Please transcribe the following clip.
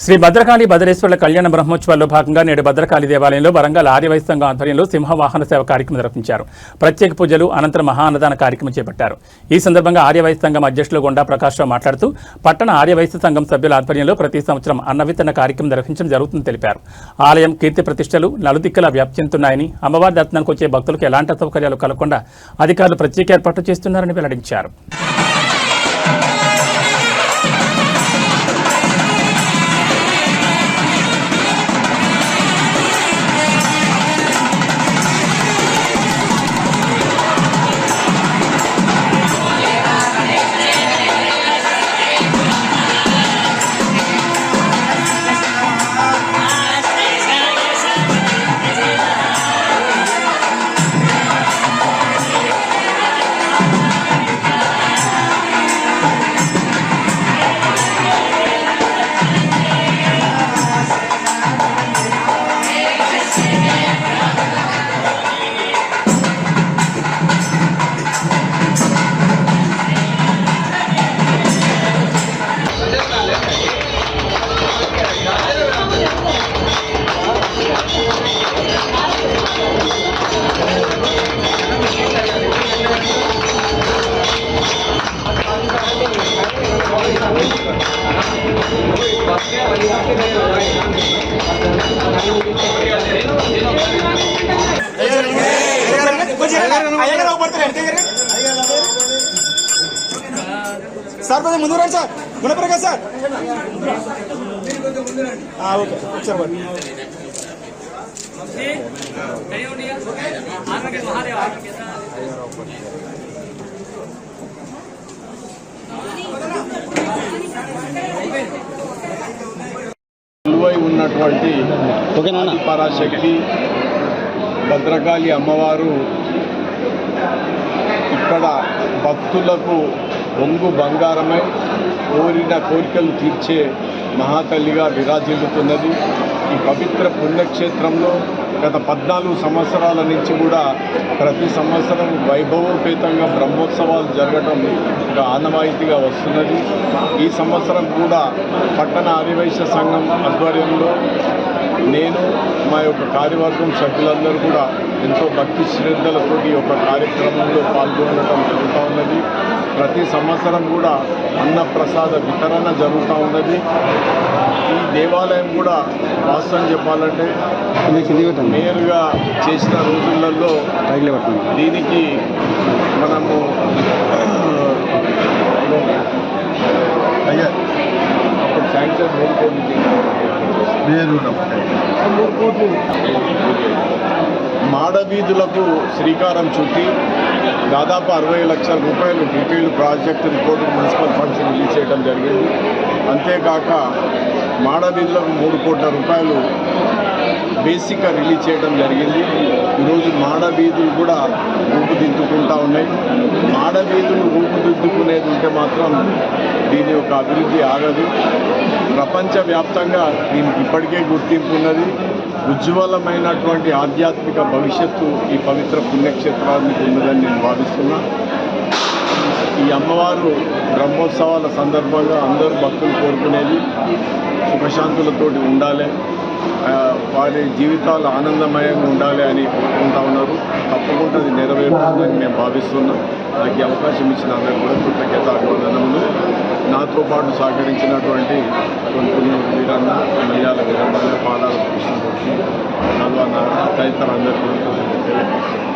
శ్రీ భద్రకాళి భద్రేశ్వర్ల కళ్యాణ బ్రహ్మోత్సవాల్లో భాగంగా నేడు భద్రకాళి దేవాలయంలో వరంగల్ ఆర్యవైశ్య సంఘం ఆధ్వర్యంలో సింహవాహన సేవ కార్యక్రమం నిర్వహించారు. ప్రత్యేక పూజలు అనంతరం మహా అన్నదాన కార్యక్రమం చేపట్టారు. ఈ సందర్భంగా ఆర్యవైశ్య సంఘం అధ్యక్షులు గొండా ప్రకాశ్రావు మాట్లాడుతూ పట్టణ ఆర్యవైశ్య సంఘం సభ్యుల ఆధ్వర్యంలో ప్రతి సంవత్సరం అన్న వితరణ కార్యక్రమం నిర్వహించడం జరుగుతుందని తెలిపారు. ఆలయం కీర్తి ప్రతిష్టలు నలుదిక్కలా వ్యాప్తి చెందుతున్నాయని, అమ్మవారి దర్శనానికి వచ్చే భక్తులకు ఎలాంటి సౌకర్యాలు కలగకుండా అధికారులు ప్రత్యేక ఏర్పాట్లు చేస్తున్నారని వెల్లడించారు. సార్ కొంచెం ముందు రండి sir. Gunaprakash sir okay sir. నిలువై ఉన్నటువంటి పరాశక్తి భద్రకాళి అమ్మవారు ఇక్కడ భక్తులకు బొంగు బంగారమై కోరిన కోరికలు తీర్చే మహాతల్లిగా విరాజిల్లుతున్నది. ఈ పవిత్ర పుణ్యక్షేత్రంలో గత 14 సంవత్సరాల నుంచి కూడా ప్రతి సంవత్సరం వైభవోపేతంగా బ్రహ్మోత్సవాలు జరగడం ఒక ఆనవాయితీగా వస్తున్నది. ఈ సంవత్సరం కూడా పట్టణ ఆర్యవైశ్య సంఘం ఆధ్వర్యంలో నేను మా యొక్క కార్యవర్గం సభ్యులందరూ కూడా ఎంతో భక్తి శ్రద్ధలతో ఈ యొక్క కార్యక్రమంలో పాల్గొనడం జరుగుతూ ఉన్నది. ప్రతి సంవత్సరం కూడా అన్నప్రసాద వితరణ జరుగుతూ ఉన్నది. ఈ దేవాలయం కూడా వాస్తవం చెప్పాలంటే నేరుగా చేసిన రోజులలో దీనికి మనము అప్పుడు శాంక్షన్ మాడవీధులకు శ్రీకారం చుట్టి దాదాపు 60 లక్షల రూపాయలు detailed project report municipal funds release చేయడం జరిగింది. అంతేకాక మాడవీధులకు 3 కోట్ల రూపాయలు బేసిక్గా రిలీజ్ చేయడం జరిగింది. ఈరోజు మాడవీధులు కూడా రూపుదిద్దుకుంటూ ఉన్నాయి. మాడవీధులు రూపుదిద్దుకునేది ఉంటే మాత్రం దీని యొక్క అభివృద్ధి ఆగదు. ప్రపంచవ్యాప్తంగా దీనికి ఇప్పటికే గుర్తింపు ఉన్నది. ఉజ్వలమైనటువంటి ఆధ్యాత్మిక భవిష్యత్తు ఈ పవిత్ర పుణ్యక్షేత్రానికి ఉన్నదని నేను భావిస్తున్నా. ఈ అమ్మవారు బ్రహ్మోత్సవాల సందర్భంగా అందరూ భక్తులు కోరుకునేది సుఖశాంతులతోటి ఉండాలి, వారి జీవితాలు ఆనందమయంగా ఉండాలి అని కోరుకుంటా ఉన్నారు. తప్పకుండా అది నెరవేరుతుందని మేము భావిస్తున్నాం. నాకు ఈ అవకాశం ఇచ్చిన అందరూ కూడా కృతజ్ఞతాభివందనములు. నాతో పాటు సహకరించినటువంటి కొన్ని వీరన్న, మలయాళ వీరన్న, పాదాల కృష్ణ, నల్వ తదితర అందరికీ